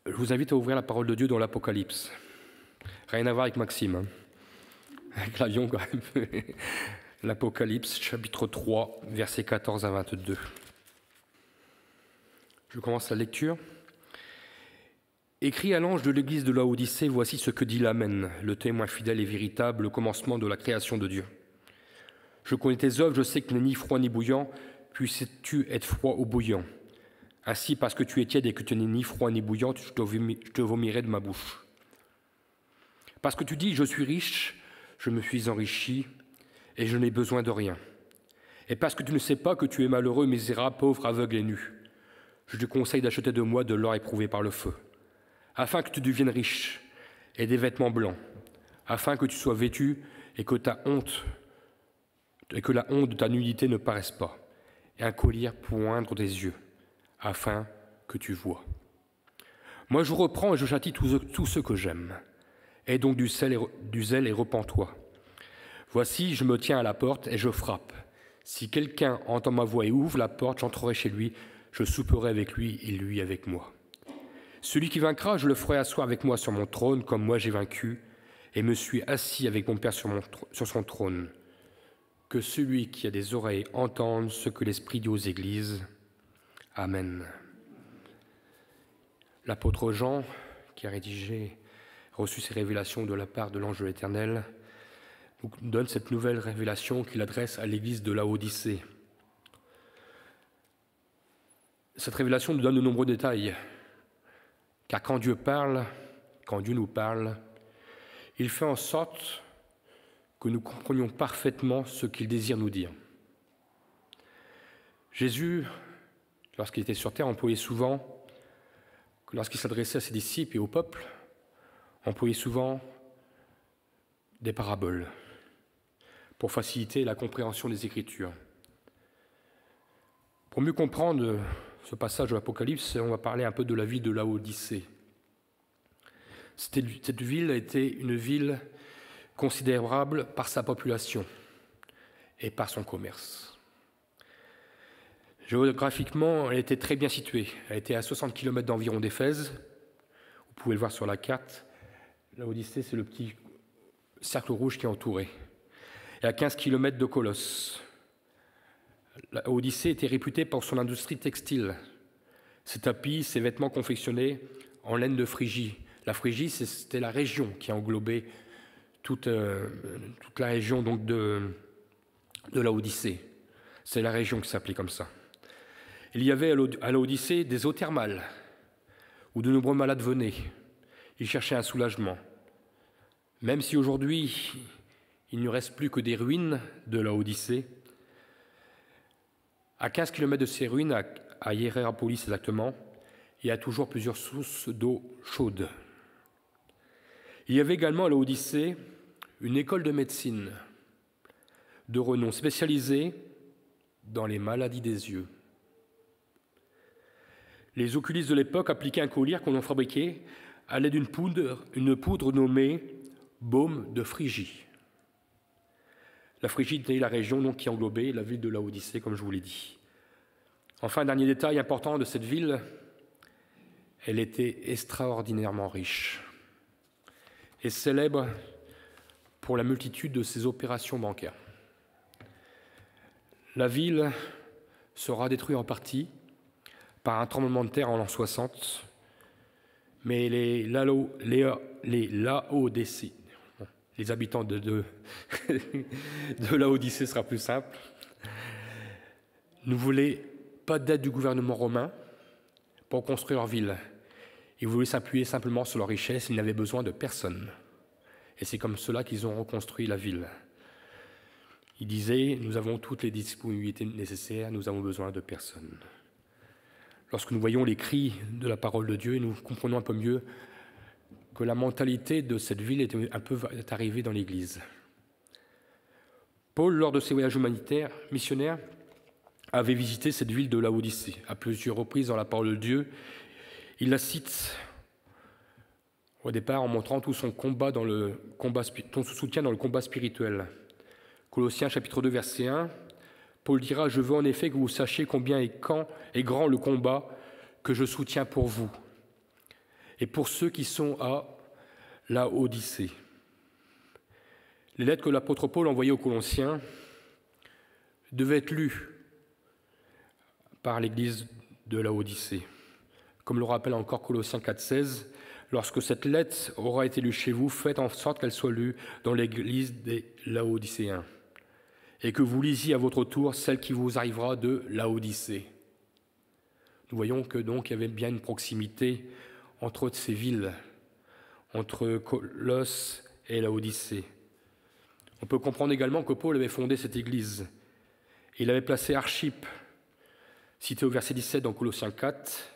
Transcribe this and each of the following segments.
Je vous invite à ouvrir la parole de Dieu dans l'Apocalypse. Rien à voir avec Maxime, hein. Avec l'avion quand même. L'Apocalypse, chapitre 3, versets 14 à 22. Je commence la lecture. Écrit à l'ange de l'église de Laodicée, voici ce que dit l'Amen, le témoin fidèle et véritable, le commencement de la création de Dieu. Je connais tes œuvres, je sais que tu n'es ni froid ni bouillant, puisses-tu être froid ou bouillant. Ainsi, parce que tu es tiède et que tu n'es ni froid ni bouillant, je te vomirai de ma bouche. Parce que tu dis, je suis riche, je me suis enrichi, et je n'ai besoin de rien. Et parce que tu ne sais pas que tu es malheureux, misérable, pauvre, aveugle et nu, je te conseille d'acheter de moi de l'or éprouvé par le feu, afin que tu deviennes riche, et des vêtements blancs, afin que tu sois vêtu et que la honte de ta nudité ne paraisse pas, et un collier pour oindre tes yeux, afin que tu vois. Moi je reprends et je châtie tous ceux que j'aime. Aie donc du zèle et repens-toi. Voici, je me tiens à la porte et je frappe. Si quelqu'un entend ma voix et ouvre la porte, j'entrerai chez lui, je souperai avec lui et lui avec moi. Celui qui vaincra, je le ferai asseoir avec moi sur mon trône, comme moi j'ai vaincu, et me suis assis avec mon Père sur son trône. Que celui qui a des oreilles entende ce que l'Esprit dit aux églises. Amen. L'apôtre Jean, qui a reçu ces révélations de la part de l'ange de l'Éternel, nous donne cette nouvelle révélation qu'il adresse à l'église de Laodicée. Cette révélation nous donne de nombreux détails, car quand Dieu nous parle, il fait en sorte que nous comprenions parfaitement ce qu'il désire nous dire. Jésus, lorsqu'il était sur terre, employait souvent, lorsqu'il s'adressait à ses disciples et au peuple, employait souvent des paraboles pour faciliter la compréhension des Écritures. Pour mieux comprendre ce passage de l'Apocalypse, on va parler un peu de la ville de Laodicée. Cette ville a été une ville considérable par sa population et par son commerce. Géographiquement, elle était très bien située. Elle était à 60 km d'environ d'Éphèse. Vous pouvez le voir sur la carte. Laodicée, c'est le petit cercle rouge qui est entouré. Et à 15 km de Colosse. Laodicée était réputée pour son industrie textile. Ses tapis, ses vêtements confectionnés en laine de Phrygie. La Phrygie, c'était la région qui englobait toute la région donc de Laodicée. C'est la région qui s'appelait comme ça. Il y avait à Laodicée des eaux thermales où de nombreux malades venaient. Ils cherchaient un soulagement. Même si aujourd'hui, il ne reste plus que des ruines de Laodicée, à 15 km de ces ruines, à Hiérapolis exactement, il y a toujours plusieurs sources d'eau chaude. Il y avait également à Laodicée une école de médecine de renom spécialisée dans les maladies des yeux. Les oculistes de l'époque appliquaient un collier qu'on en fabriquait à l'aide d'une poudre nommée baume de Phrygie. La Phrygie était la région donc, qui englobait la ville de Laodicée, comme je vous l'ai dit. Enfin, dernier détail important de cette ville, elle était extraordinairement riche et célèbre pour la multitude de ses opérations bancaires. La ville sera détruite en partie par un tremblement de terre en l'an 60, mais les Laodicéens, les habitants de Laodicée sera plus simple, ne voulaient pas d'aide du gouvernement romain pour construire leur ville. Ils voulaient s'appuyer simplement sur leur richesse, ils n'avaient besoin de personne. Et c'est comme cela qu'ils ont reconstruit la ville. Ils disaient, nous avons toutes les disponibilités nécessaires, nous avons besoin de personne. Lorsque nous voyons les cris de la parole de Dieu, nous comprenons un peu mieux que la mentalité de cette ville est arrivée dans l'Église. Paul, lors de ses voyages missionnaires, avait visité cette ville de Laodicée à plusieurs reprises dans la parole de Dieu. Il la cite au départ en montrant tout son soutien dans le combat spirituel. Colossiens chapitre 2 verset 1, Paul dira « Je veux en effet que vous sachiez combien est grand le combat que je soutiens pour vous, et pour ceux qui sont à Laodicée. Les lettres que l'apôtre Paul envoyait aux Colossiens devaient être lues par l'église de Laodicée. Comme le rappelle encore Colossiens 4,16, lorsque cette lettre aura été lue chez vous, faites en sorte qu'elle soit lue dans l'église des Laodicéens, et que vous lisiez à votre tour celle qui vous arrivera de Laodicée. Nous voyons que donc il y avait bien une proximité entre ces villes, entre Colosse et Laodicée. On peut comprendre également que Paul avait fondé cette église. Il avait placé Archippe, cité au verset 17 dans Colossiens 4,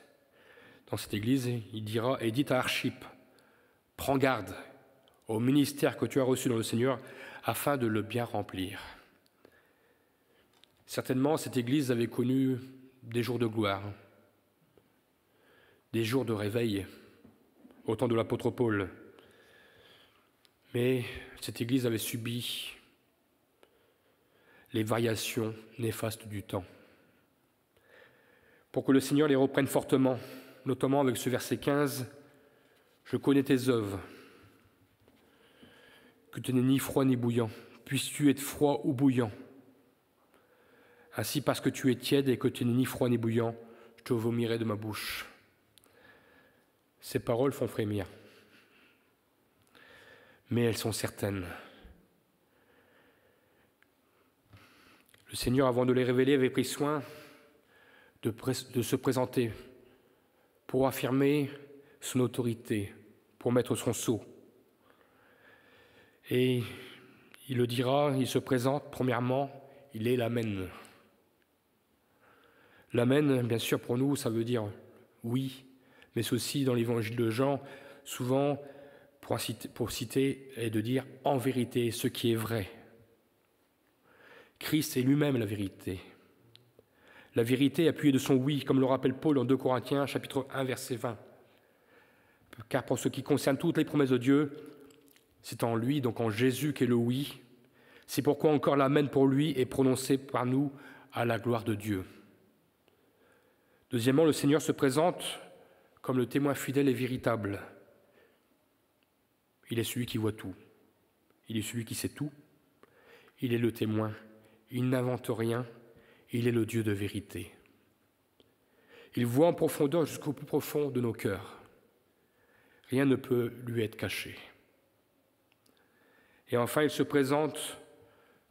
dans cette église, il dira « Et dit à Archippe, prends garde au ministère que tu as reçu dans le Seigneur, afin de le bien remplir. » Certainement, cette église avait connu des jours de gloire, des jours de réveil, au temps de l'apôtre Paul. Mais cette église avait subi les variations néfastes du temps. Pour que le Seigneur les reprenne fortement, notamment avec ce verset 15, « Je connais tes œuvres, que tu n'es ni froid ni bouillant. Puisses-tu être froid ou bouillant? Ainsi, parce que tu es tiède et que tu n'es ni froid ni bouillant, je te vomirai de ma bouche. » Ces paroles font frémir, mais elles sont certaines. Le Seigneur, avant de les révéler, avait pris soin de se présenter pour affirmer son autorité, pour mettre son sceau. Et il le dira, il se présente, premièrement, il est l'Amen. L'Amen, bien sûr, pour nous, ça veut dire oui, mais c'est aussi dans l'évangile de Jean, souvent, pour citer, est de dire en vérité ce qui est vrai. Christ est lui-même la vérité. La vérité appuyée de son oui, comme le rappelle Paul en 2 Corinthiens, chapitre 1, verset 20. Car pour ce qui concerne toutes les promesses de Dieu, c'est en lui, donc en Jésus, qu'est le oui. C'est pourquoi encore l'Amen pour lui est prononcé par nous à la gloire de Dieu. Deuxièmement, le Seigneur se présente comme le témoin fidèle et véritable. Il est celui qui voit tout. Il est celui qui sait tout. Il est le témoin. Il n'invente rien. Il est le Dieu de vérité. Il voit en profondeur jusqu'au plus profond de nos cœurs. Rien ne peut lui être caché. Et enfin, il se présente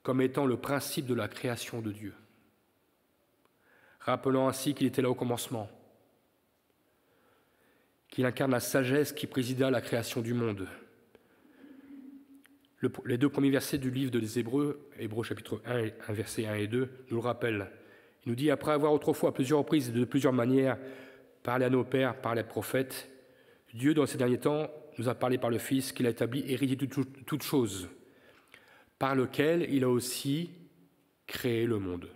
comme étant le principe de la création de Dieu, rappelant ainsi qu'il était là au commencement, qu'il incarne la sagesse qui présida à la création du monde. Les 2 premiers versets du livre des Hébreux, Hébreux chapitre 1, versets 1 et 2, nous le rappellent. Il nous dit, après avoir autrefois à plusieurs reprises et de plusieurs manières parlé à nos pères par les prophètes, Dieu, dans ces derniers temps, nous a parlé par le Fils qu'il a établi héritier de toutes choses, par lequel il a aussi créé le monde.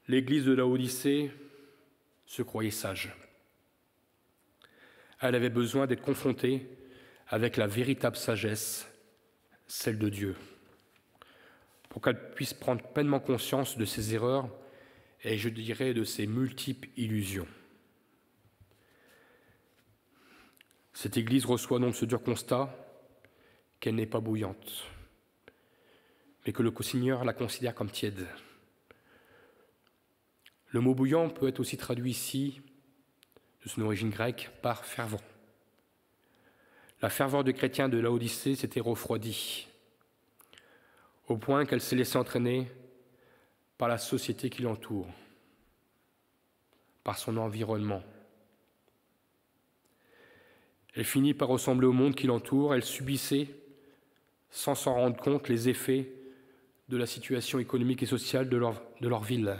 L'église de Laodicée se croyait sage. Elle avait besoin d'être confrontée avec la véritable sagesse, celle de Dieu, pour qu'elle puisse prendre pleinement conscience de ses erreurs et, je dirais, de ses multiples illusions. Cette Église reçoit donc ce dur constat qu'elle n'est pas bouillante, mais que le Seigneur la considère comme tiède. Le mot bouillant peut être aussi traduit ici, de son origine grecque, par fervent. La ferveur des chrétiens de Laodicée s'était refroidie, au point qu'elle s'est laissée entraîner par la société qui l'entoure, par son environnement. Elle finit par ressembler au monde qui l'entoure, elle subissait, sans s'en rendre compte, les effets de la situation économique et sociale de leur ville.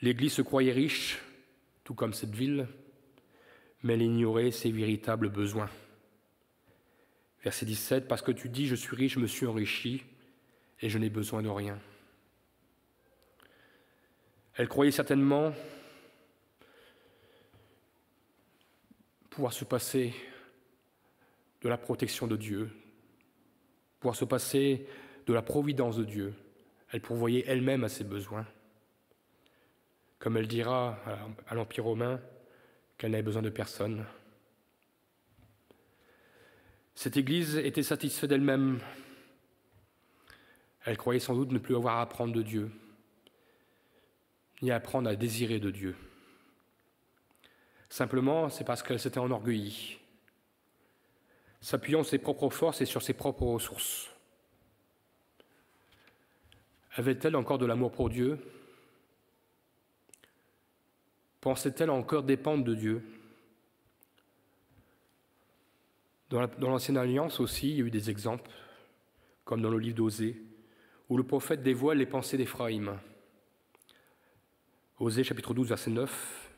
L'Église se croyait riche, tout comme cette ville, mais elle ignorait ses véritables besoins. Verset 17, « Parce que tu dis, je suis riche, je me suis enrichi, et je n'ai besoin de rien. » Elle croyait certainement pouvoir se passer de la protection de Dieu, pouvoir se passer de la providence de Dieu. Elle pourvoyait elle-même à ses besoins. Comme elle dira à l'Empire romain, qu'elle n'avait besoin de personne. Cette Église était satisfaite d'elle-même. Elle croyait sans doute ne plus avoir à apprendre de Dieu, ni à apprendre à désirer de Dieu. Simplement, c'est parce qu'elle s'était enorgueillie, s'appuyant sur ses propres forces et sur ses propres ressources. Avait-elle encore de l'amour pour Dieu? Pensait-elle encore dépendre de Dieu? Dans l'Ancienne Alliance aussi, il y a eu des exemples, comme dans le livre d'Osée, où le prophète dévoile les pensées d'Éphraïm. Osée chapitre 12, verset 9.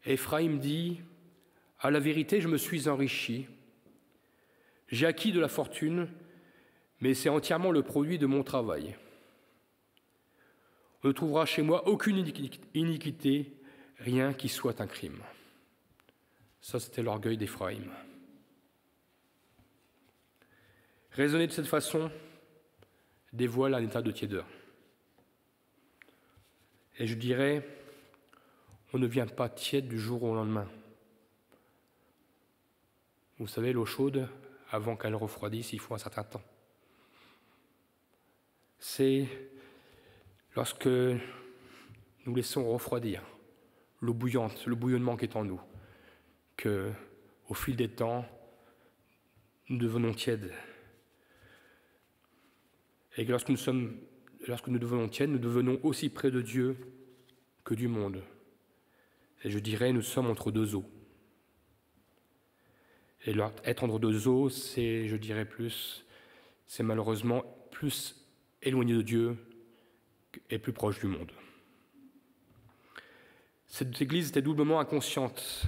Éphraïm dit « À la vérité, je me suis enrichi. J'ai acquis de la fortune, mais c'est entièrement le produit de mon travail. On ne trouvera chez moi aucune iniquité, rien qui soit un crime. » Ça, c'était l'orgueil d'Éphraïm. Raisonner de cette façon dévoile un état de tiédeur. Et je dirais, on ne vient pas tiède du jour au lendemain. Vous savez, l'eau chaude, avant qu'elle refroidisse, il faut un certain temps. C'est lorsque nous laissons refroidir l'eau bouillante, le bouillonnement qui est en nous, que, au fil des temps, nous devenons tièdes. Et que lorsque nous devenons tièdes, nous devenons aussi près de Dieu que du monde. Et je dirais, nous sommes entre deux eaux. Et être entre deux eaux, c'est, je dirais plus, c'est malheureusement plus éloigné de Dieu et plus proche du monde. Cette Église était doublement inconsciente.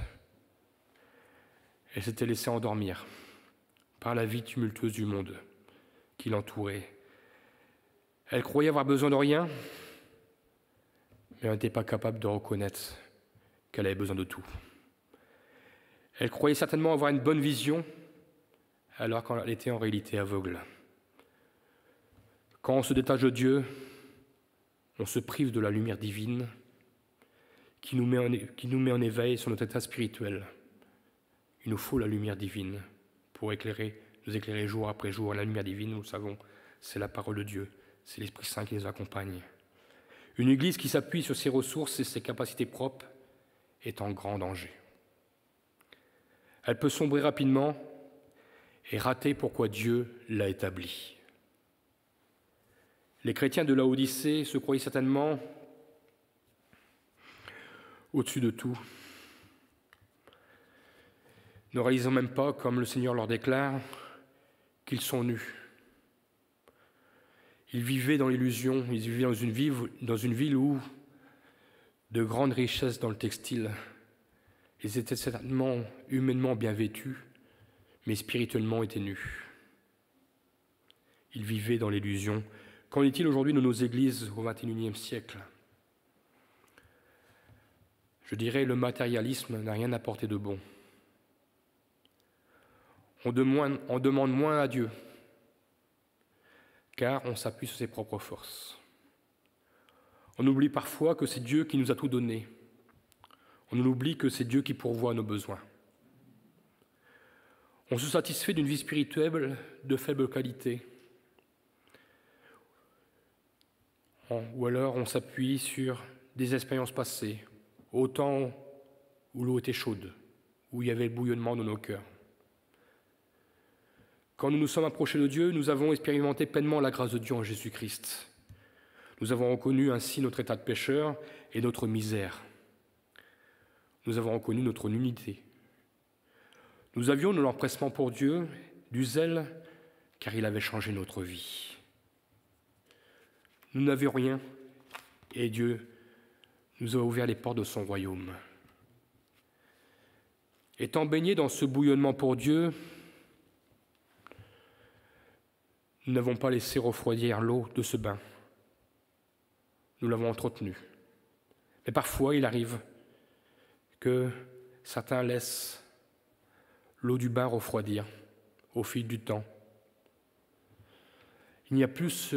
Elle s'était laissée endormir par la vie tumultueuse du monde qui l'entourait. Elle croyait avoir besoin de rien, mais elle n'était pas capable de reconnaître qu'elle avait besoin de tout. Elle croyait certainement avoir une bonne vision, alors qu'elle était en réalité aveugle. Quand on se détache de Dieu, on se prive de la lumière divine qui nous met en éveil sur notre état spirituel. Il nous faut la lumière divine pour nous éclairer jour après jour. La lumière divine, nous le savons, c'est la parole de Dieu. C'est l'Esprit Saint qui les accompagne. Une Église qui s'appuie sur ses ressources et ses capacités propres est en grand danger. Elle peut sombrer rapidement et rater pourquoi Dieu l'a établie. Les chrétiens de Laodicée se croyaient certainement au-dessus de tout, ne réalisant même pas, comme le Seigneur leur déclare, qu'ils sont nus. Ils vivaient dans l'illusion, ils vivaient dans une ville où de grandes richesses dans le textile. Ils étaient certainement humainement bien vêtus, mais spirituellement étaient nus. Ils vivaient dans l'illusion. Qu'en est-il aujourd'hui de nos églises au XXIe siècle? Je dirais le matérialisme n'a rien apporté de bon. On demande moins à Dieu, car on s'appuie sur ses propres forces. On oublie parfois que c'est Dieu qui nous a tout donné. On oublie que c'est Dieu qui pourvoit à nos besoins. On se satisfait d'une vie spirituelle de faible qualité. Ou alors on s'appuie sur des expériences passées, au temps où l'eau était chaude, où il y avait le bouillonnement de nos cœurs. Quand nous nous sommes approchés de Dieu, nous avons expérimenté pleinement la grâce de Dieu en Jésus-Christ. Nous avons reconnu ainsi notre état de pécheur et notre misère. Nous avons reconnu notre nullité. Nous avions de l'empressement pour Dieu, du zèle, car il avait changé notre vie. Nous n'avions rien, et Dieu nous a ouvert les portes de son royaume. Étant baignés dans ce bouillonnement pour Dieu, nous n'avons pas laissé refroidir l'eau de ce bain. Nous l'avons entretenue. Mais parfois, il arrive que certains laissent l'eau du bain refroidir au fil du temps. Il n'y a plus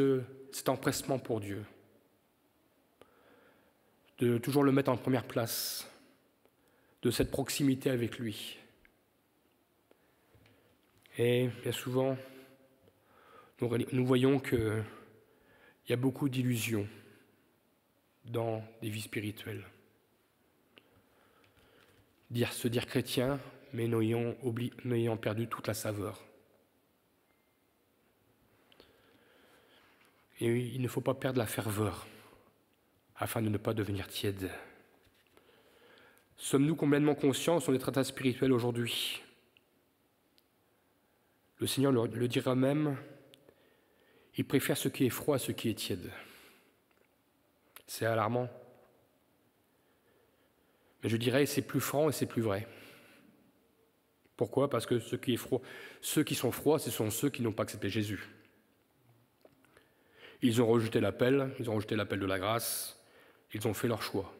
cet empressement pour Dieu, de toujours le mettre en première place, de cette proximité avec lui. Et bien souvent, nous voyons qu'il y a beaucoup d'illusions dans des vies spirituelles. Se dire chrétien, mais n'ayant perdu toute la saveur. Et il ne faut pas perdre la ferveur afin de ne pas devenir tiède. Sommes-nous complètement conscients de son état spirituel aujourd'hui? Le Seigneur le dira même, il préfère ce qui est froid à ce qui est tiède. C'est alarmant. Mais je dirais c'est plus franc et c'est plus vrai. Pourquoi? Parce que ceux qui sont froids, ce sont ceux qui n'ont pas accepté Jésus. Ils ont rejeté l'appel de la grâce, ils ont fait leur choix.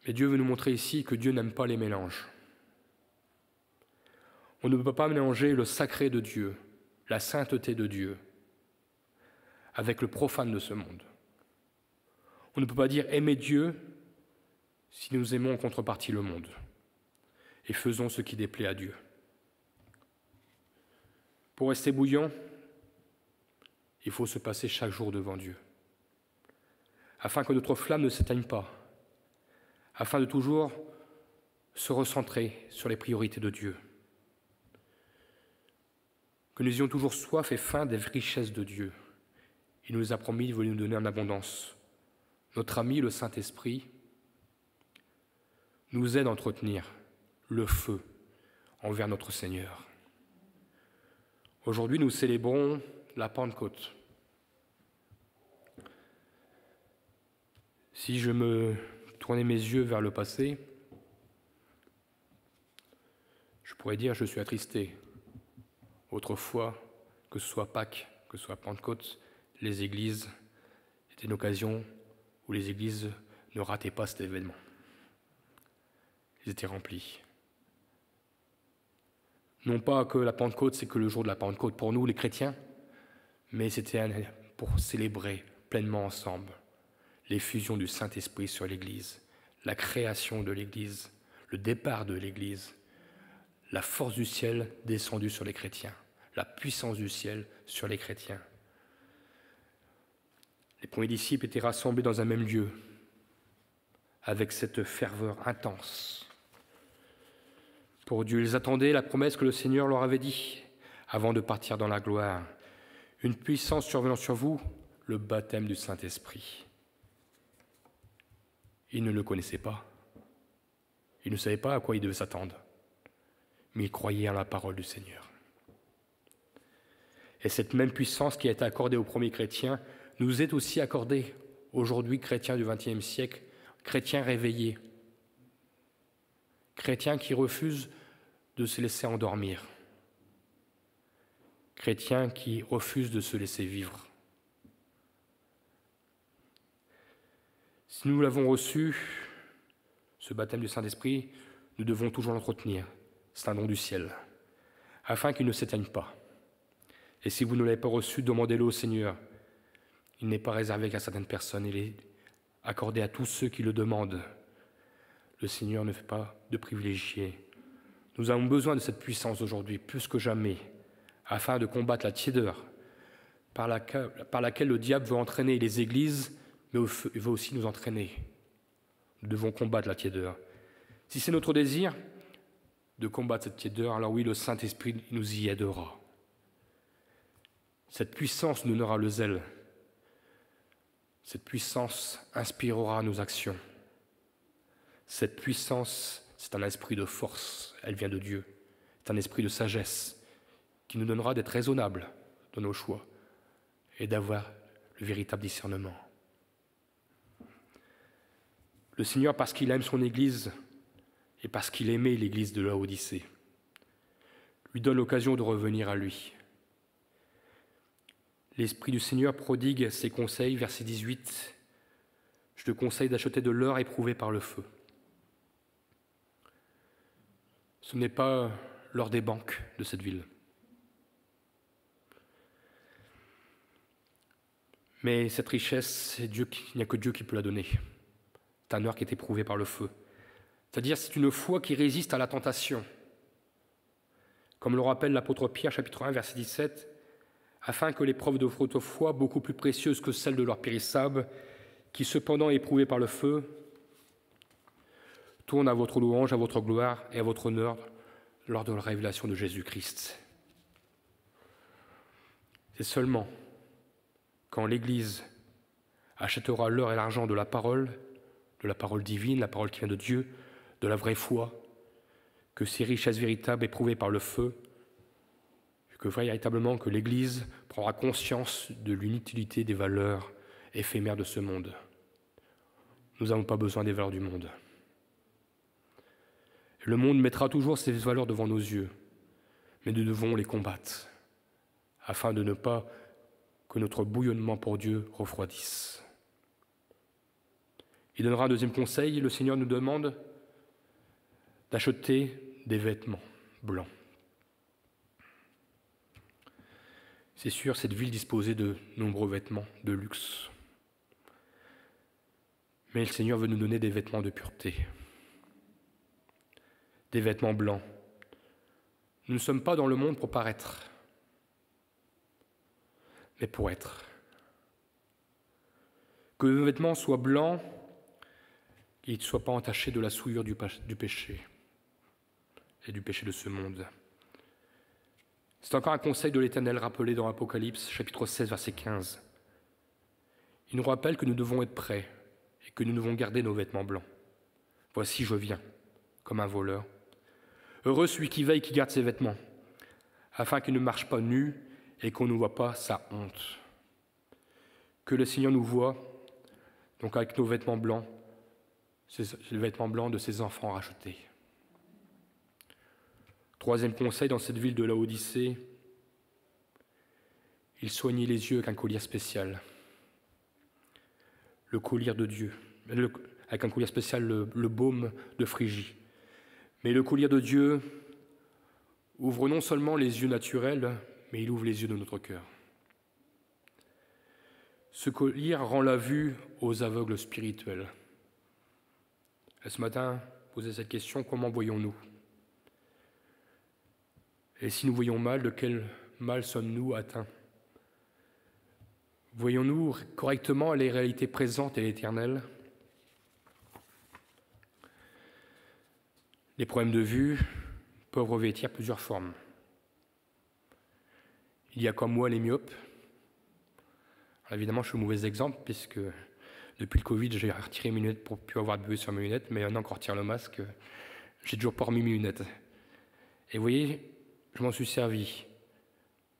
Mais Dieu veut nous montrer ici que Dieu n'aime pas les mélanges. On ne peut pas mélanger le sacré de Dieu, la sainteté de Dieu, avec le profane de ce monde. On ne peut pas dire aimer Dieu si nous aimons en contrepartie le monde et faisons ce qui déplaît à Dieu. Pour rester bouillant, il faut se passer chaque jour devant Dieu, afin que notre flamme ne s'éteigne pas, afin de toujours se recentrer sur les priorités de Dieu, que nous ayons toujours soif et faim des richesses de Dieu. Il nous a promis de nous donner en abondance. Notre ami, le Saint-Esprit, nous aide à entretenir le feu envers notre Seigneur. Aujourd'hui, nous célébrons la Pentecôte. Si je me tournais mes yeux vers le passé, je pourrais dire je suis attristé. Autrefois, que ce soit Pâques, que ce soit Pentecôte, les églises étaient une occasion où les églises ne rataient pas cet événement. Ils étaient remplis. Non pas que la Pentecôte, c'est que le jour de la Pentecôte pour nous, les chrétiens, mais c'était pour célébrer pleinement ensemble l'effusion du Saint-Esprit sur l'Église, la création de l'Église, le départ de l'Église, la force du ciel descendue sur les chrétiens, la puissance du ciel sur les chrétiens. Les premiers disciples étaient rassemblés dans un même lieu, avec cette ferveur intense. Pour Dieu, ils attendaient la promesse que le Seigneur leur avait dit avant de partir dans la gloire. Une puissance survenant sur vous, le baptême du Saint-Esprit. Ils ne le connaissaient pas. Ils ne savaient pas à quoi ils devaient s'attendre. Mais ils croyaient en la parole du Seigneur. Et cette même puissance qui a été accordée aux premiers chrétiens nous est aussi accordée aujourd'hui, chrétiens du XXe siècle, chrétiens réveillés, chrétiens qui refusent de se laisser endormir, chrétiens qui refusent de se laisser vivre. Si nous l'avons reçu, ce baptême du Saint-Esprit, nous devons toujours l'entretenir. C'est un don du ciel, afin qu'il ne s'éteigne pas. Et si vous ne l'avez pas reçu, demandez-le au Seigneur. Il n'est pas réservé qu'à certaines personnes, il est accordé à tous ceux qui le demandent. Le Seigneur ne fait pas de privilégiés. Nous avons besoin de cette puissance aujourd'hui, plus que jamais, afin de combattre la tiédeur par laquelle le diable veut entraîner les églises, mais il veut aussi nous entraîner. Nous devons combattre la tiédeur. Si c'est notre désir de combattre cette tiédeur, alors oui, le Saint-Esprit nous y aidera. Cette puissance nous donnera le zèle. Cette puissance inspirera nos actions. Cette puissance, c'est un esprit de force, elle vient de Dieu. C'est un esprit de sagesse qui nous donnera d'être raisonnables dans nos choix et d'avoir le véritable discernement. Le Seigneur, parce qu'il aime son Église et parce qu'il aimait l'Église de Laodicée, lui donne l'occasion de revenir à lui. L'Esprit du Seigneur prodigue ses conseils, verset 18. « Je te conseille d'acheter de l'or éprouvé par le feu. » Ce n'est pas l'or des banques de cette ville. Mais cette richesse, il n'y a que Dieu qui peut la donner. tanneur qui est éprouvé par le feu. C'est-à-dire c'est une foi qui résiste à la tentation. Comme le rappelle l'apôtre Pierre, chapitre 1, verset 17, afin que l'épreuve de votre foi, beaucoup plus précieuse que celle de l'or périssable, qui cependant est éprouvée par le feu, tourne à votre louange, à votre gloire et à votre honneur lors de la révélation de Jésus-Christ. C'est seulement quand l'Église achètera l'or et l'argent de la parole divine, la parole qui vient de Dieu, de la vraie foi, que ces richesses véritables éprouvées par le feu, que véritablement que l'Église prendra conscience de l'inutilité des valeurs éphémères de ce monde. Nous n'avons pas besoin des valeurs du monde. Le monde mettra toujours ces valeurs devant nos yeux, mais nous devons les combattre, afin de ne pas que notre bouillonnement pour Dieu refroidisse. Il donnera un deuxième conseil, le Seigneur nous demande d'acheter des vêtements blancs. C'est sûr, cette ville disposait de nombreux vêtements de luxe. Mais le Seigneur veut nous donner des vêtements de pureté, des vêtements blancs. Nous ne sommes pas dans le monde pour paraître, mais pour être. Que nos vêtements soient blancs, qu'ils ne soient pas entachés de la souillure du péché et du péché de ce monde. C'est encore un conseil de l'Éternel rappelé dans Apocalypse, chapitre 16, verset 15. Il nous rappelle que nous devons être prêts et que nous devons garder nos vêtements blancs. Voici, je viens, comme un voleur. Heureux celui qui veille, qui garde ses vêtements, afin qu'il ne marche pas nu et qu'on ne voit pas sa honte. Que le Seigneur nous voie, donc avec nos vêtements blancs, les vêtements blancs de ses enfants rachetés. Troisième conseil, dans cette ville de Laodicée, il soignait les yeux avec un collier spécial. Le collier de Dieu, avec un collier spécial, le baume de Phrygie. Mais le collier de Dieu ouvre non seulement les yeux naturels, mais il ouvre les yeux de notre cœur. Ce collier rend la vue aux aveugles spirituels. Et ce matin, posez cette question, comment voyons-nous ? Et si nous voyons mal, de quel mal sommes-nous atteints ? Voyons-nous correctement les réalités présentes et éternelles ? Les problèmes de vue peuvent revêtir plusieurs formes. Il y a comme moi les myopes. Alors évidemment, je suis un mauvais exemple, puisque depuis le Covid, j'ai retiré mes lunettes pour ne plus avoir de buée sur mes lunettes, mais maintenant qu'on retire le masque, j'ai toujours pas remis mes lunettes. Et vous voyez, je m'en suis servi,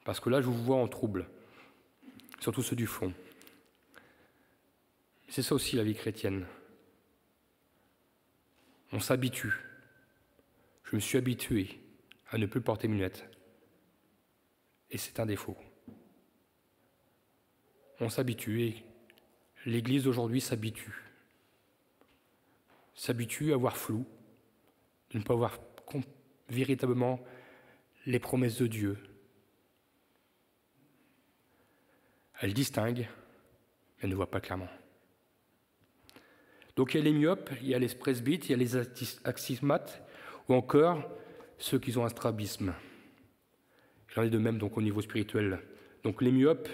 parce que là, je vous vois en trouble, surtout ceux du fond. C'est ça aussi la vie chrétienne. On s'habitue. Je me suis habitué à ne plus porter mes lunettes. Et c'est un défaut. On s'habitue et l'Église d'aujourd'hui s'habitue à voir flou, de ne pas voir véritablement les promesses de Dieu. Elle distingue, mais ne voit pas clairement. Donc il y a les myopes, il y a les presbytes, il y a les astigmates, ou encore ceux qui ont un strabisme. J'en ai de même donc au niveau spirituel. Donc les myopes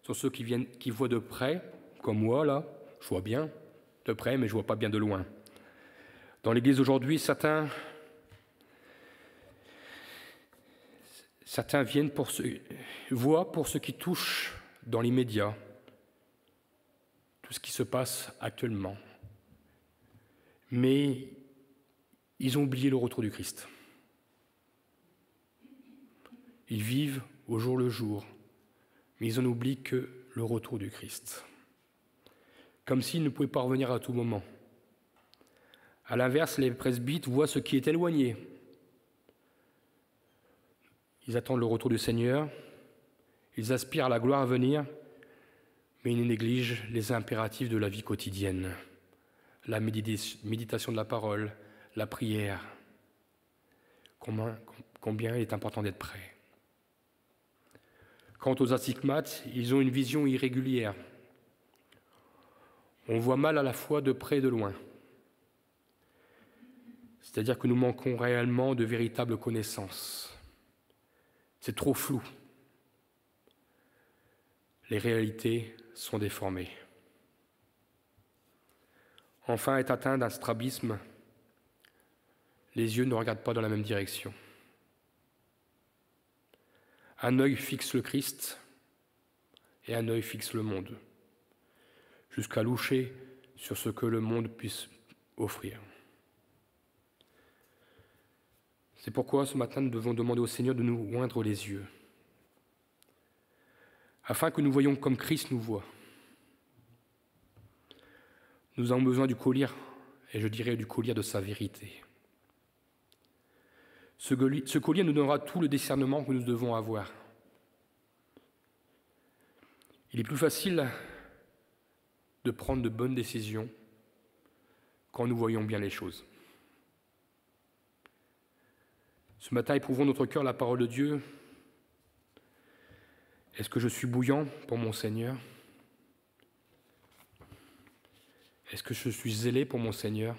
sont ceux qui voient de près, comme moi là, je vois bien de près, mais je ne vois pas bien de loin. Dans l'Église aujourd'hui, certains voient pour ce qui touche dans l'immédiat, tout ce qui se passe actuellement. Mais ils ont oublié le retour du Christ. Ils vivent au jour le jour, mais ils en oublient que le retour du Christ. Comme s'ils ne pouvaient pas revenir à tout moment. À l'inverse, les presbytes voient ce qui est éloigné. Ils attendent le retour du Seigneur, ils aspirent à la gloire à venir, mais ils négligent les impératifs de la vie quotidienne, la méditation de la parole, la prière. Combien il est important d'être prêt. Quant aux astigmates, ils ont une vision irrégulière. On voit mal à la fois de près et de loin. C'est-à-dire que nous manquons réellement de véritables connaissances. C'est trop flou. Les réalités sont déformées. Enfin, est atteint d'un strabisme, les yeux ne regardent pas dans la même direction. Un œil fixe le Christ et un œil fixe le monde, jusqu'à loucher sur ce que le monde puisse offrir. C'est pourquoi ce matin nous devons demander au Seigneur de nous oindre les yeux, afin que nous voyions comme Christ nous voit. Nous avons besoin du collier, et je dirais du collier de sa vérité. Ce collier nous donnera tout le discernement que nous devons avoir. Il est plus facile de prendre de bonnes décisions quand nous voyons bien les choses. Ce matin, éprouvons notre cœur la parole de Dieu. Est-ce que je suis bouillant pour mon Seigneur ? Est-ce que je suis zélé pour mon Seigneur ?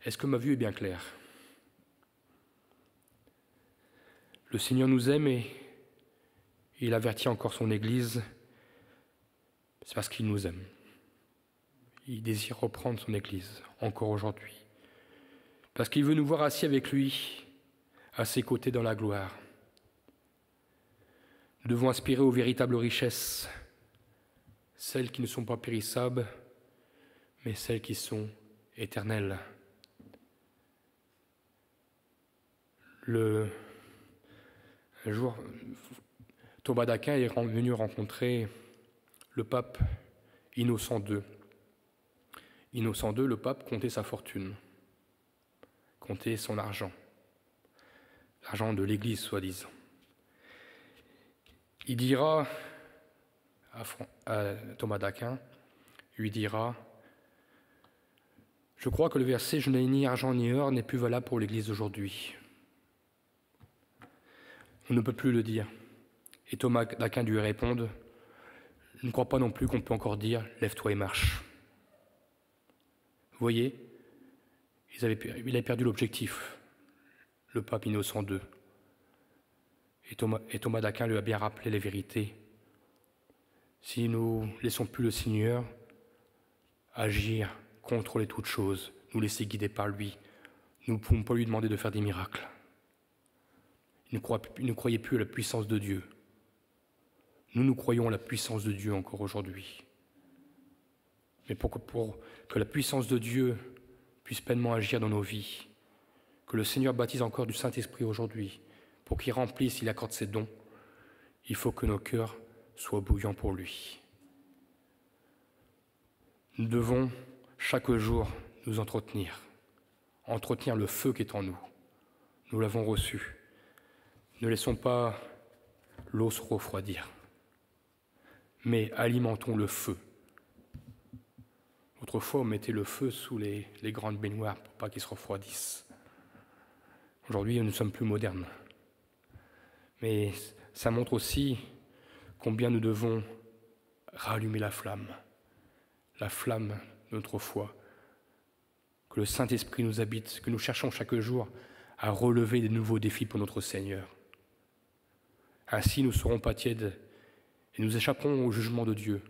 Est-ce que ma vue est bien claire ? Le Seigneur nous aime et il avertit encore son Église. C'est parce qu'il nous aime. Il désire reprendre son Église, encore aujourd'hui. Parce qu'il veut nous voir assis avec lui, à ses côtés dans la gloire. Nous devons aspirer aux véritables richesses, celles qui ne sont pas périssables, mais celles qui sont éternelles. Un jour, Thomas d'Aquin est venu rencontrer le pape Innocent II. Innocent II, le pape, comptait sa fortune, comptait son argent, l'argent de l'Église, soi-disant. Il dira à Thomas d'Aquin, lui dira « Je crois que le verset « Je n'ai ni argent ni or » n'est plus valable pour l'Église d'aujourd'hui. » On ne peut plus le dire. Et Thomas d'Aquin lui répond « Je ne crois pas non plus qu'on peut encore dire « Lève-toi et marche ». Vous voyez, il avait perdu l'objectif, le pape Innocent II. Et Thomas d'Aquin lui a bien rappelé les vérités. Si nous ne laissons plus le Seigneur agir, contrôler toutes choses, nous laisser guider par lui, nous ne pouvons pas lui demander de faire des miracles. Il ne croyait plus à la puissance de Dieu. Nous croyons à la puissance de Dieu encore aujourd'hui. Mais pour que la puissance de Dieu puisse pleinement agir dans nos vies, que le Seigneur baptise encore du Saint-Esprit aujourd'hui, pour qu'il remplisse, il accorde ses dons, il faut que nos cœurs soient bouillants pour lui. Nous devons chaque jour nous entretenir le feu qui est en nous. Nous l'avons reçu. Ne laissons pas l'eau se refroidir, mais alimentons le feu. Autrefois, on mettait le feu sous les grandes baignoires pour pas qu'ils se refroidissent. Aujourd'hui, nous sommes plus modernes. Mais ça montre aussi combien nous devons rallumer la flamme de notre foi, que le Saint-Esprit nous habite, que nous cherchons chaque jour à relever des nouveaux défis pour notre Seigneur. Ainsi, nous ne serons pas tièdes et nous échapperons au jugement de Dieu,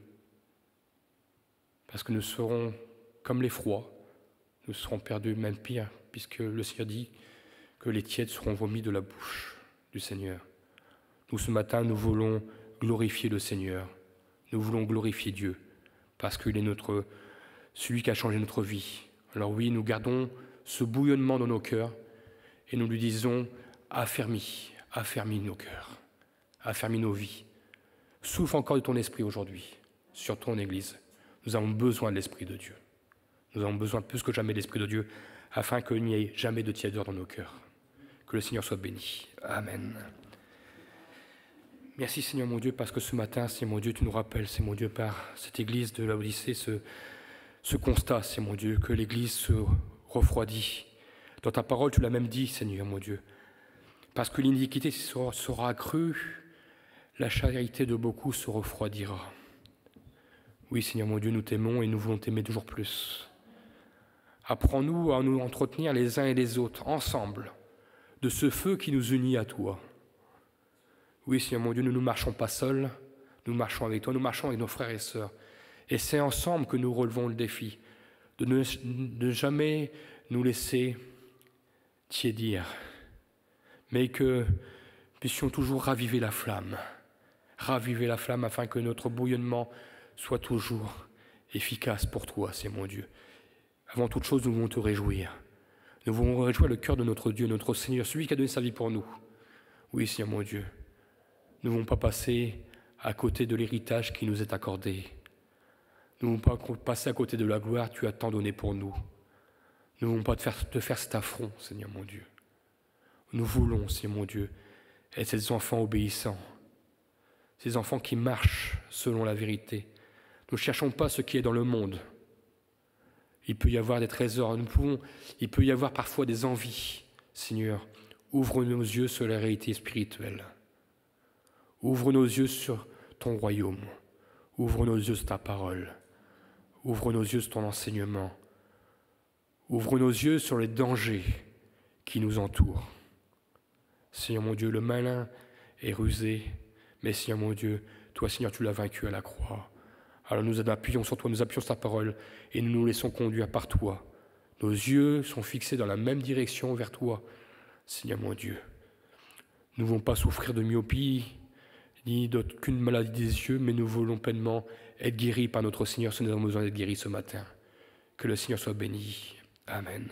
parce que nous serons comme les froids, nous serons perdus, même pire, puisque le Seigneur dit que les tièdes seront vomis de la bouche du Seigneur. Nous, ce matin, nous voulons glorifier le Seigneur. Nous voulons glorifier Dieu, parce qu'il est celui qui a changé notre vie. Alors oui, nous gardons ce bouillonnement dans nos cœurs et nous lui disons « Affermis nos cœurs, affermis nos vies. Souffle encore de ton esprit aujourd'hui sur ton Église. Nous avons besoin de l'Esprit de Dieu. Nous avons besoin plus que jamais de l'Esprit de Dieu, afin qu'il n'y ait jamais de tiédeur dans nos cœurs. Que le Seigneur soit béni. Amen. Merci Seigneur mon Dieu, parce que ce matin, Seigneur mon Dieu, tu nous rappelles, Seigneur mon Dieu, par cette Église de Laodicée, ce constat, Seigneur mon Dieu, que l'Église se refroidit. Dans ta parole, tu l'as même dit, Seigneur mon Dieu. Parce que l'iniquité sera accrue, la charité de beaucoup se refroidira. Oui, Seigneur mon Dieu, nous t'aimons et nous voulons t'aimer toujours plus. Apprends-nous à nous entretenir les uns et les autres, ensemble, de ce feu qui nous unit à toi. Oui, Seigneur mon Dieu, nous ne marchons pas seuls, nous marchons avec toi, nous marchons avec nos frères et sœurs. Et c'est ensemble que nous relevons le défi de ne jamais nous laisser tiédir, mais que puissions toujours raviver la flamme afin que notre bouillonnement soit toujours efficace pour toi, c'est mon Dieu. Avant toute chose, nous voulons te réjouir. Nous voulons réjouir le cœur de notre Dieu, notre Seigneur, celui qui a donné sa vie pour nous. Oui, Seigneur mon Dieu, nous ne voulons pas passer à côté de l'héritage qui nous est accordé. Nous ne voulons pas passer à côté de la gloire que tu as tant donnée pour nous. Nous ne voulons pas te faire cet affront, Seigneur mon Dieu. Nous voulons, Seigneur mon Dieu, être ces enfants obéissants, ces enfants qui marchent selon la vérité. Nous ne cherchons pas ce qui est dans le monde. Il peut y avoir des trésors, il peut y avoir parfois des envies. Seigneur, ouvre nos yeux sur la réalité spirituelle. Ouvre nos yeux sur ton royaume. Ouvre nos yeux sur ta parole. Ouvre nos yeux sur ton enseignement. Ouvre nos yeux sur les dangers qui nous entourent. Seigneur mon Dieu, le malin est rusé, mais Seigneur mon Dieu, toi Seigneur, tu l'as vaincu à la croix. Alors nous appuyons sur toi, nous appuyons sur ta parole et nous nous laissons conduire par toi. Nos yeux sont fixés dans la même direction vers toi, Seigneur mon Dieu. Nous ne voulons pas souffrir de myopie, ni d'aucune maladie des yeux, mais nous voulons pleinement être guéris par notre Seigneur si nous avons besoin d'être guéris ce matin. Que le Seigneur soit béni. Amen.